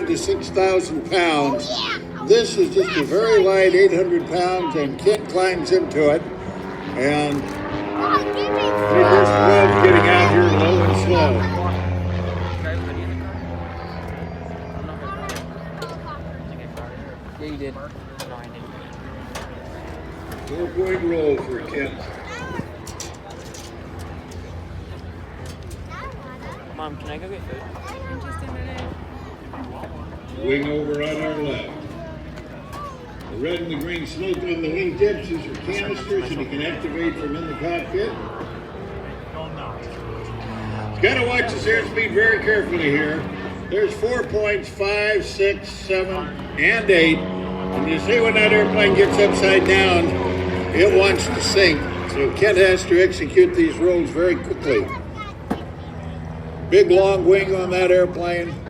5 to 6,000 pounds. This is just a very light 800 pounds, and Kent climbs into it. And he just loves getting out here low and slow. Yeah, you did. No, I didn't. 4-point roll for Kent. Mom, can I go get food? In just a minute. Wing over on our left. The red and the green smoke on the wing tips is your canisters, and you can activate from in the cockpit. You got to watch this airspeed very carefully here. There's 4 points, 5, 6, 7, and 8. And you see when that airplane gets upside down, it wants to sink. So Kent has to execute these rolls very quickly. Big long wing on that airplane.